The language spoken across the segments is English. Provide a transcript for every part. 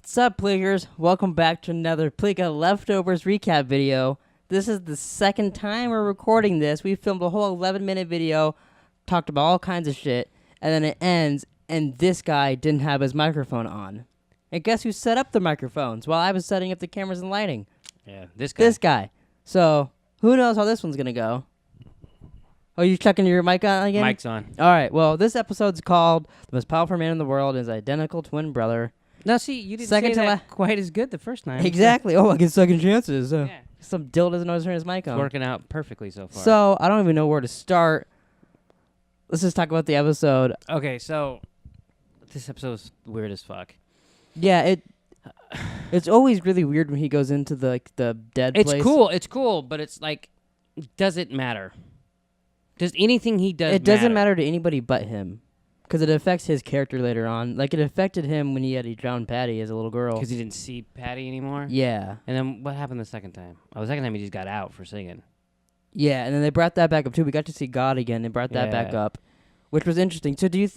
What's up, Pleekers? Welcome back to another Pleeka Leftovers recap video. This is the second time we're recording this. We filmed a whole 11-minute video, talked about all kinds of shit, and then it ends, and this guy didn't have his microphone on. And guess who set up the microphones while I was setting up the cameras and lighting? Yeah, this guy. This guy. So, who knows how this one's gonna go? Oh, you checking your mic on again? Mic's on. All right, well, this episode's called The Most Powerful Man in the World and His Identical Twin Brother. No, see, you didn't Second say to that quite as good the first time. Exactly. Oh, I get second chances. Yeah. Some dill doesn't know how to turn his mic It's on. working out perfectly so far. So, I don't even know where to start. Let's just talk about the episode. Okay, so this episode's weird as fuck. Yeah, it's always really weird when he goes into the dead place. It's cool, but it's like, does it matter? Does anything he does It doesn't matter to anybody but him. Because it affects his character later on. Like, it affected him when he drowned Patty as a little girl. Because he didn't see Patty anymore? Yeah. And then what happened the second time? Oh, the second time he just got out for singing. Yeah, and then they brought that back up, too. We got to see God again. They brought that back up, which was interesting. So do you...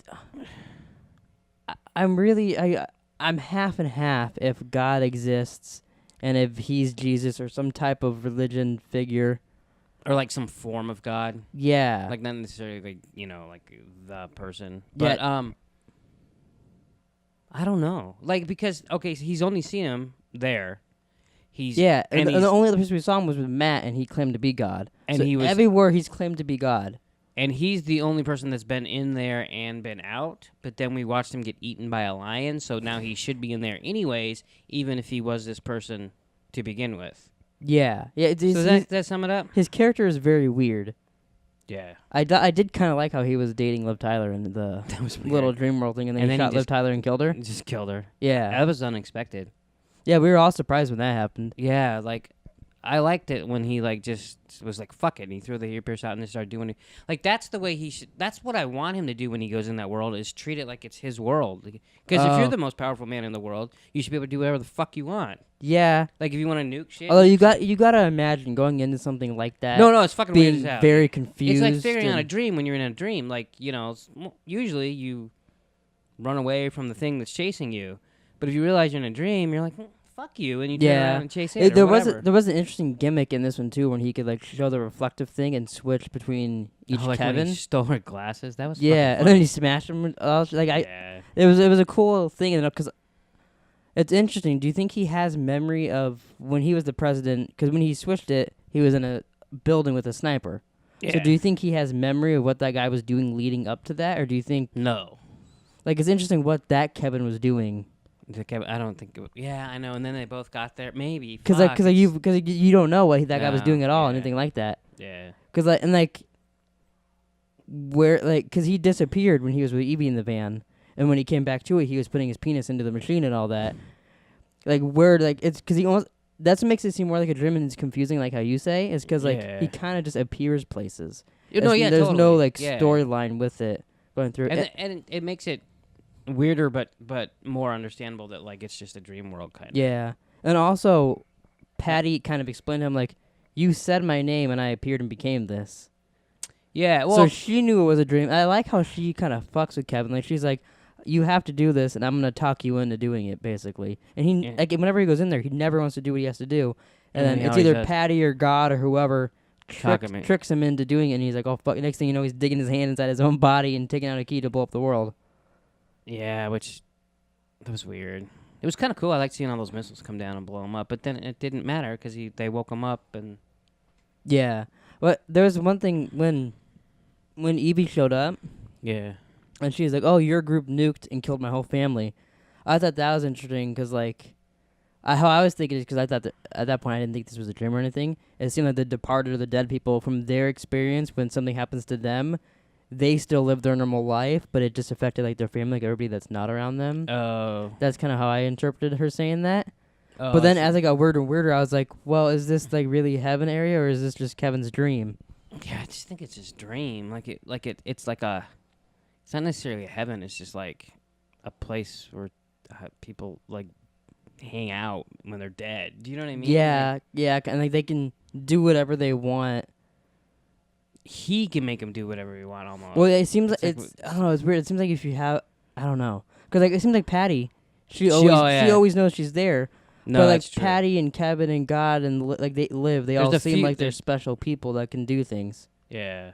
I'm half and half if God exists and if he's Jesus or some type of religion figure. Or like some form of God. Yeah. Like not necessarily like, like the person. Yeah. But I don't know. Like because okay, so he's only seen him there. And the only other person we saw him was with Matt, and he claimed to be God. And so he was everywhere he's claimed to be God. And he's the only person that's been in there and been out. But then we watched him get eaten by a lion, so now he should be in there anyways, even if he was this person to begin with. Yeah. So does that sum it up? His character is very weird. Yeah. I did kind of like how he was dating Liv Tyler in the little dream world thing, and then he shot Liv Tyler and killed her. Just killed her. Yeah. That was unexpected. Yeah, we were all surprised when that happened. Yeah, like, I liked it when he, like, just was like, fuck it, and he threw the earpiece out and just started doing it. Like, that's the way he should, that's what I want him to do when he goes in that world, is treat it like it's his world. Because if you're the most powerful man in the world, you should be able to do whatever the fuck you want. Yeah. Like, if you want to nuke shit. Although you got to imagine going into something like that. No, it's fucking weird as being hell. very confused. It's like figuring out a dream when you're in a dream. Like, usually you run away from the thing that's chasing you. But if you realize you're in a dream, you're like, fuck you, and you turn around and chase it. There was an interesting gimmick in this one too, when he could like show the reflective thing and switch between each like Kevin. When he stole her glasses. That was and then he smashed them. It was a cool thing, because it's interesting. Do you think he has memory of when he was the president? Because when he switched it, he was in a building with a sniper. Yeah. So do you think he has memory of what that guy was doing leading up to that, or do you think no? Like, it's interesting what that Kevin was doing. I don't think. Yeah, I know. And then they both got there. Maybe because you don't know what that guy was doing at all, anything like that. Yeah. Because because he disappeared when he was with Evie in the van, and when he came back to it, he was putting his penis into the machine and all that. It's because he almost. That's what makes it seem more like a dream, and it's confusing, like how you say. Is because he kind of just appears places. There's no storyline with it going through. And it makes it weirder, but more understandable that like it's just a dream world kind of. Yeah, and also, Patty kind of explained to him like, "You said my name, and I appeared and became this." Yeah, well, so she knew it was a dream. I like how she kind of fucks with Kevin. Like she's like, "You have to do this, and I'm gonna talk you into doing it," basically. And he whenever he goes in there, he never wants to do what he has to do, and then it's either Patty or God or whoever tricks him into doing it. And he's like, "Oh fuck!" Next thing you know, he's digging his hand inside his own body and taking out a key to blow up the world. Yeah, that was weird. It was kind of cool. I liked seeing all those missiles come down and blow them up, but then it didn't matter because they woke him up and. Yeah, but there was one thing when Evie showed up. Yeah. And she's like, "Oh, your group nuked and killed my whole family." I thought that was interesting because how I was thinking is because I thought that at that point I didn't think this was a dream or anything. It seemed like the departed or the dead people, from their experience, when something happens to them, they still live their normal life, but it just affected like their family, like everybody that's not around them. Oh. That's kind of how I interpreted her saying that. Oh, but then as I got weirder and weirder, I was like, well, is this like really heaven area, or is this just Kevin's dream? Yeah, I just think it's his dream. It's like a. It's not necessarily a heaven. It's just like a place where people like hang out when they're dead. Do you know what I mean? Yeah, and like they can do whatever they want. He can make them do whatever he want almost. Well, it seems like I don't know. It's weird. It seems like if you have, I don't know, because like it seems like Patty, She always knows she's there. No, but that's true. Patty and Kevin and God and like they live. They all seem like they're special people that can do things. Yeah.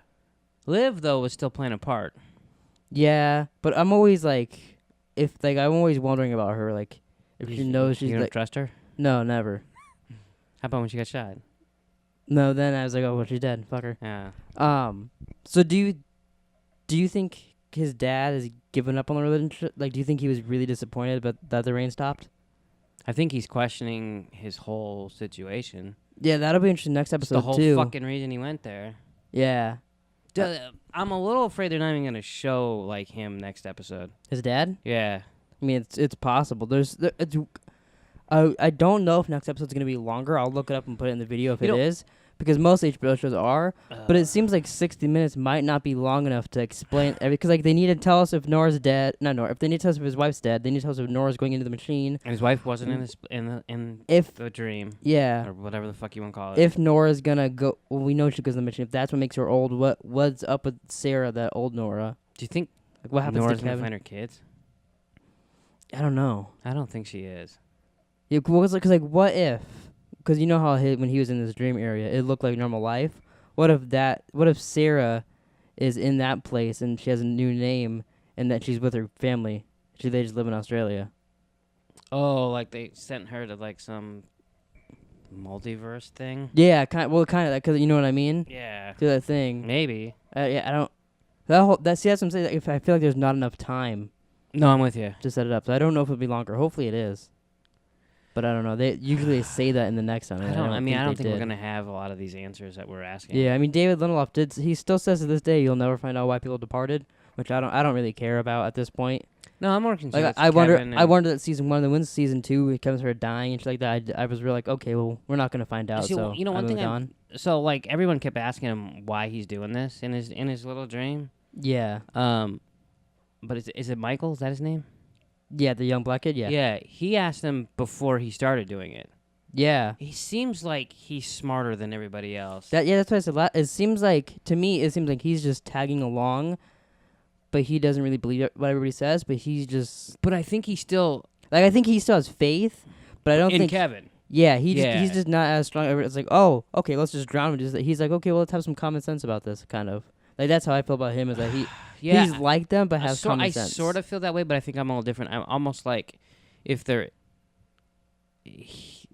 Liv though was still playing a part. Yeah, but I'm always like, I'm always wondering about her. Like, if she knows she's you don't trust her? No, never. How about when she got shot? No, then I was like, oh, well, she's dead. Fuck her. Yeah. So do you think his dad has given up on the relationship? Like, do you think he was really disappointed that the rain stopped? I think he's questioning his whole situation. Yeah, that'll be interesting next episode, too. The whole fucking reason he went there. Yeah. I'm a little afraid they're not even going to show, like, him next episode. His dad? Yeah. I mean, it's possible. I don't know if next episode's going to be longer. I'll look it up and put it in the video if it is. Because most HBO shows are, but it seems like 60 minutes might not be long enough to explain everything. Because like they need to tell us if Nora's dead. Not Nora. If they need to tell us if his wife's dead, they need to tell us if Nora's going into the machine. And his wife wasn't in the dream. Yeah. Or whatever the fuck you want to call it. If Nora's gonna go, well, we know she goes in the machine. If that's what makes her old, what's up with Sarah, that old Nora? Do you think what happens Nora's to Kevin? gonna find her kids? I don't know. I don't think she is. Yeah, because what if? Because you know how when he was in this dream area, it looked like normal life. What if Sarah is in that place and she has a new name and that she's with her family? They just live in Australia. Oh, like they sent her to like some multiverse thing? Yeah, kind of that, because you know what I mean? Yeah. Do that thing. Maybe. Yeah, I don't. That's what I'm saying. If I feel like there's not enough time. No, I'm with you. To set it up. So I don't know if it'll be longer. Hopefully it is. But I don't know. They usually say that in the next one. I don't think we're gonna have a lot of these answers that we're asking. Yeah, I mean, David Lindelof did. He still says to this day, "You'll never find out why people departed," which I don't really care about at this point. No, I'm more concerned. Like, I wonder that season 1, then when season 2, Kevin started dying and shit like that. I was really like, okay, well, we're not gonna find out. So you know, one thing. So like everyone kept asking him why he's doing this in his little dream. Yeah. But is it Michael? Is that his name? Yeah, the young black kid, yeah. Yeah, he asked him before he started doing it. Yeah. He seems like he's smarter than everybody else. That's what I said. It seems like he's just tagging along, but he doesn't really believe what everybody says, but he's just... But I think he still... I think he still has faith, but I don't think... In Kevin. Yeah, he's just not as strong. It's like, oh, okay, let's just drown him. He's like, okay, well, let's have some common sense about this, kind of. Like, that's how I feel about him, is that he's like them, but has common sense. I sort of feel that way, but I think I'm a little different. I'm almost like if they're... He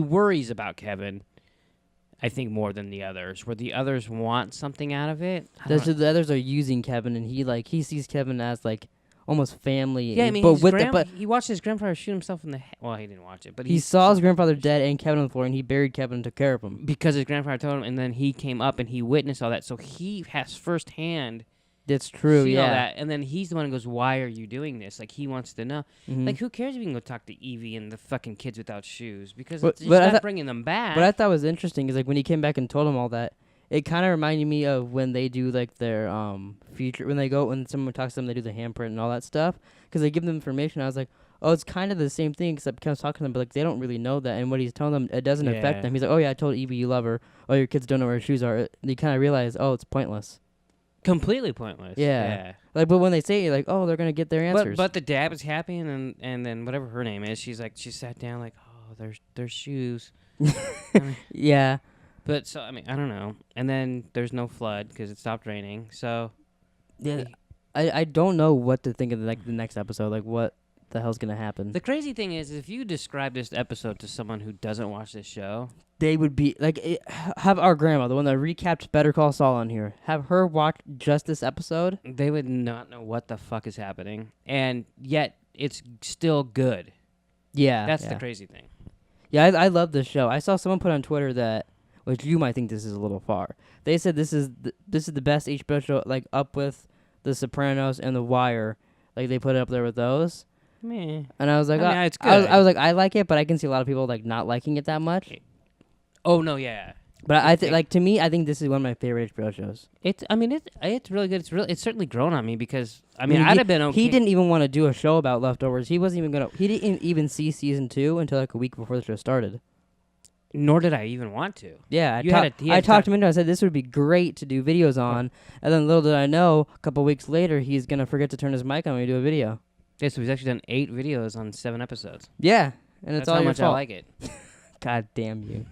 worries about Kevin, I think, more than the others, where the others want something out of it. The others are using Kevin, and he sees Kevin as, like, almost family. Yeah, I mean, he watched his grandfather shoot himself in the head. Well, he didn't watch it, but he saw his grandfather dead and Kevin on the floor, and he buried Kevin and took care of him. Because his grandfather told him, and then he came up and he witnessed all that, so he has firsthand... That's true, see yeah. all that, and then he's the one who goes, why are you doing this? Like, he wants to know. Mm-hmm. Like, who cares if you can go talk to Evie and the fucking kids without shoes? Because he's not bringing them back. What I thought was interesting is, like, when he came back and told him all that, it kind of reminded me of when they do, like, their feature, when someone talks to them, they do the handprint and all that stuff, because they give them information. I was like, oh, it's kind of the same thing, except Kevin's talking to them, but, like, they don't really know that, and what he's telling them, it doesn't affect them. He's like, oh, yeah, I told Evie you love her. Oh, your kids don't know where her shoes are. You kind of realize, oh, it's pointless. Completely pointless. Yeah. Like, but when they say it, like, oh, they're gonna get their answers. But the dad was happy, and then whatever her name is, she sat down like, oh, there's shoes. Yeah. But so I mean, I don't know. And then there's no flood because it stopped raining. So yeah, I don't know what to think of the next episode. Like, what the hell's gonna happen? The crazy thing is, if you describe this episode to someone who doesn't watch this show, they would be like, have our grandma, the one that recapped Better Call Saul on here, have her watch just this episode. They would not know what the fuck is happening, and yet it's still good. Yeah, that's the crazy thing. Yeah, I love this show. I saw someone put on Twitter that, which you might think this is a little far. They said this is the best HBO show, like up with The Sopranos and The Wire. Like, they put it up there with those. Meh. And I was like, it's good. I was like, I like it, but I can see a lot of people like not liking it that much. Oh no, yeah. But I think, like, to me, I think this is one of my favorite HBO shows. It's really good. It's certainly grown on me because I'd have been okay. He didn't even want to do a show about leftovers. He wasn't even gonna. He didn't even see season 2 until like a week before the show started. Nor did I even want to. Yeah, I talked him into it. I said this would be great to do videos on, and then little did I know, a couple weeks later, he's gonna forget to turn his mic on when we do a video. Yeah, so he's actually done 8 videos on 7 episodes. Yeah, and it's That's all how your much fault. I like it. God damn you.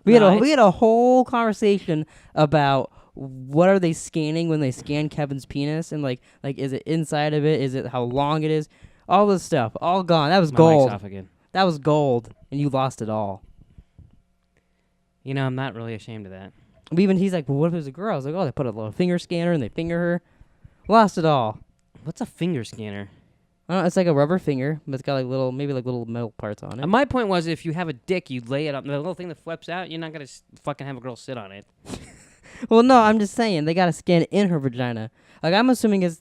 We had a whole conversation about what are they scanning when they scan Kevin's penis, and like is it inside of it? Is it how long it is? All this stuff, all gone. That was My gold. mic's off again. That was gold, and you lost it all. You know, I'm not really ashamed of that. But even he's like, well, what if it was a girl? I was like, oh, they put a little finger scanner and they finger her. Lost it all. What's a finger scanner? I don't know, it's like a rubber finger, but it's got like little metal parts on it. My point was, if you have a dick, you lay it up. The little thing that flips out, you're not gonna fucking have a girl sit on it. Well, no, I'm just saying they gotta scan it in her vagina. Like I'm assuming it's,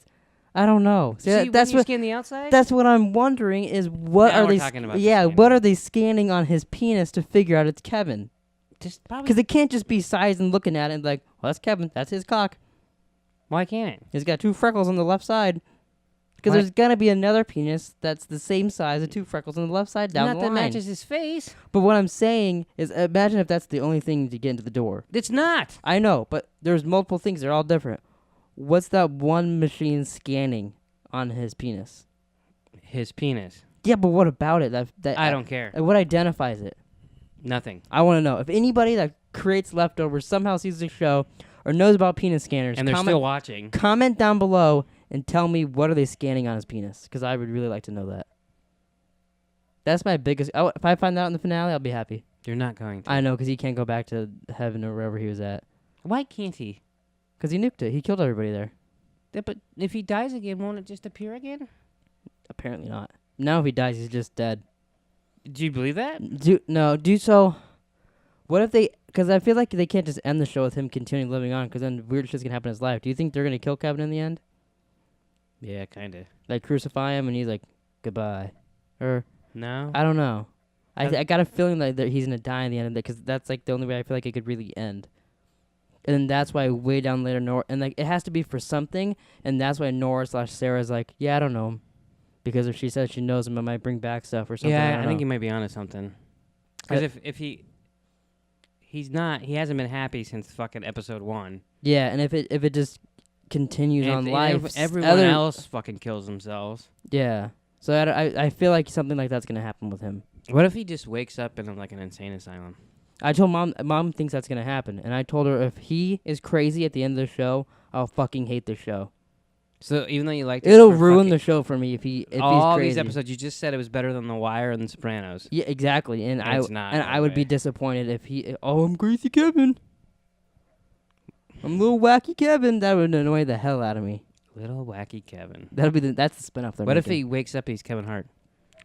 I don't know. See, that's when you what scan the outside. That's what I'm wondering is what Now are we're they? talking about the Yeah, scanning. what are they scanning on his penis to figure out it's Kevin? Just probably. Because it can't just be size and looking at it and like, well, that's Kevin. That's his cock. Why can't it? He's got 2 freckles on the left side. Because there's gonna be another penis that's the same size as 2 freckles on the left side down Not the that line. matches his face. But what I'm saying is, imagine if that's the only thing to get into the door. It's not. I know, but there's multiple things. They're all different. What's that one machine scanning on his penis? His penis. Yeah, but what about it? That I don't care. What identifies it? Nothing. I want to know. If anybody that creates leftovers somehow sees the show or knows about penis scanners, And they're still watching. comment down below and tell me what are they scanning on his penis, because I would really like to know that. That's my biggest. If I find out in the finale, I'll be happy. You're not going to. I know, because he can't go back to heaven or wherever he was at. Why can't he? Because he nuked it. He killed everybody there. Yeah, but if he dies again, won't it just appear again? Apparently not. Now if he dies, he's just dead. Do you believe that? So. What if they? Because I feel like they can't just end the show with him continuing living on, because then weird shit's gonna happen in his life. Do you think they're gonna kill Kevin in the end? Yeah, kind of. Like crucify him and he's like, goodbye, or No. I don't know. I got a feeling like that he's gonna die in the end of it, because that's like the only way I feel like it could really end. And then that's why way down later Nora, and like it has to be for something, and that's why Nora/Sarah's like, yeah, I don't know him, because if she says she knows him, it might bring back stuff or something. Yeah, I think know. he might be onto something. Because if he's not, he hasn't been happy since fucking episode 1. Yeah, and if it just continues on life, everyone else fucking kills themselves. Yeah. So I feel like something like that's gonna happen with him. What if he just wakes up in like an insane asylum? I told Mom thinks that's gonna happen, and I told her if he is crazy at the end of the show, I'll fucking hate the show. So even though you like, it'll ruin the show for me if he's crazy. All these episodes, you just said it was better than The Wire and The Sopranos. Yeah, exactly, and it's not, I would be disappointed if he. Oh, I'm crazy Kevin. I'm little wacky Kevin. That would annoy the hell out of me. Little wacky Kevin. That's the spinoff. What if he wakes up? He's Kevin Hart.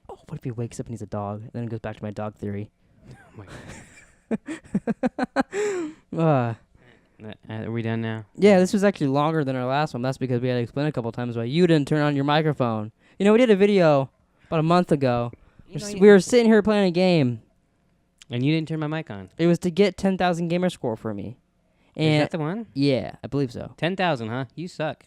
Oh, what if he wakes up and he's a dog? And then it goes back to my dog theory. Oh my God. Are we done now? Yeah, this was actually longer than our last one. That's because we had to explain a couple times why you didn't turn on your microphone. You know, we did a video about a month ago. We were sitting here playing a game. And you didn't turn my mic on. It was to get 10,000 gamer score for me. And is that the one? Yeah, I believe so. 10,000, huh? You suck.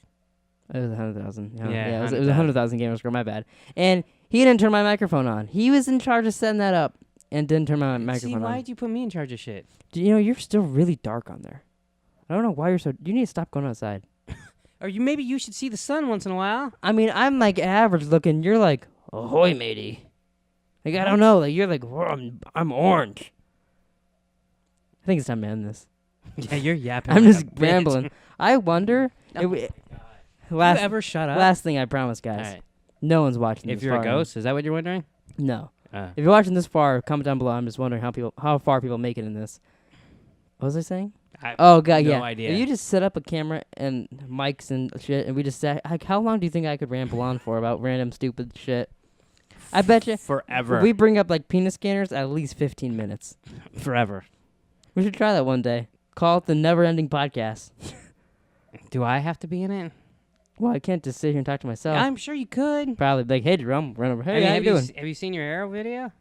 It was 100,000. Yeah, it was 100,000 gamer score. My bad. And he didn't turn my microphone on. He was in charge of setting that up and didn't turn my microphone on. Why'd you put me in charge of shit? You know, you're still really dark on there. I don't know why you're so. You need to stop going outside. Or maybe you should see the sun once in a while. I mean, I'm like average looking. You're like, ahoy, matey. Like I don't know. Like you're like, I'm orange. I think it's time to end this. Yeah, you're yapping. I'm like just a bitch. rambling. I wonder. Last, you ever shut up? Last thing I promise, guys. All right. No one's watching. If this you're far a ghost, is that what you're wondering? No. If you're watching this far, comment down below. I'm just wondering how far people make it in this. What was I saying? Oh god, no yeah. idea. If you just set up a camera and mics and shit, and we just say, like, how long do you think I could ramble on for about random stupid shit? I bet you forever. If we bring up like penis scanners, at least 15 minutes. Forever. We should try that one day. Call it the Never Ending Podcast. Do I have to be in it? Well, I can't just sit here and talk to myself. I'm sure you could. Probably be like, hey Jerome, run over. Hey, I mean, how you doing? Have you seen your arrow video?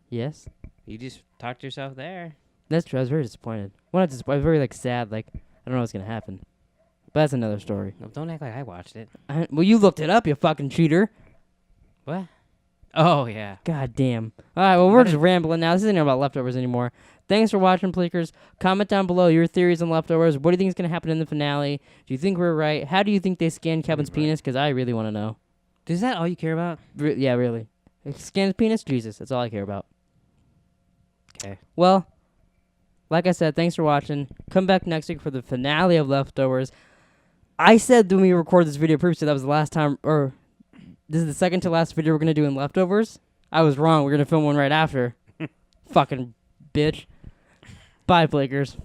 Yes. You just talked to yourself there. That's true. I was very disappointed. Well, not disappointed. I was very like sad. Like I don't know what's gonna happen. But that's another story. No, don't act like I watched it. Well, you looked it up, you fucking cheater. What? Oh yeah. God damn. All right. Well, we're just rambling now. This isn't about leftovers anymore. Thanks for watching, Pleekers. Comment down below your theories on leftovers. What do you think is gonna happen in the finale? Do you think we're right? How do you think they scanned Kevin's penis? Because I really want to know. Is that all you care about? Yeah, really. Scan his penis, Jesus. That's all I care about. Okay. Well, like I said, thanks for watching. Come back next week for the finale of Leftovers. I said when we recorded this video previously that was the last time, or this is the second to last video we're going to do in Leftovers. I was wrong. We're going to film one right after. Fucking bitch. Bye, Plakers.